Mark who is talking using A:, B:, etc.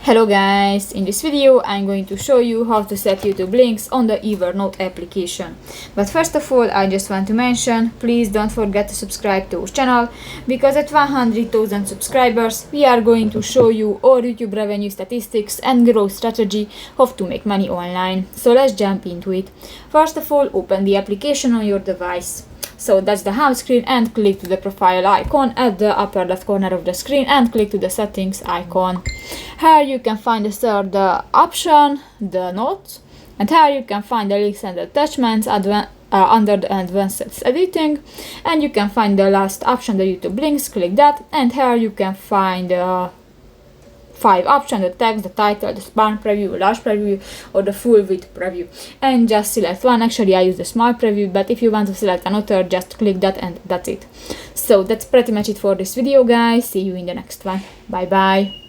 A: Hello guys, in this video I'm going to show you how to set YouTube links on the Evernote application. But first of all, I just want to mention, please don't forget to subscribe to our channel, because at 100,000 subscribers we are going to show you our YouTube revenue statistics and growth strategy, how to make money online. So let's jump into it. First of all, open the application on your device. So that's the home screen, and click to the profile icon at the upper left corner of the screen and click to the settings icon. Here you can find the third option, the notes, and here you can find the links and attachments under the advanced editing, and you can find the last option, the YouTube links. Click that, and here you can find 5 options: the text, the title, the small preview, large preview, or the full width preview. And just select one. Actually, I use the small preview, but if you want to select another, just click that and that's it. So that's pretty much it for this video, guys. See you in the next one. Bye bye.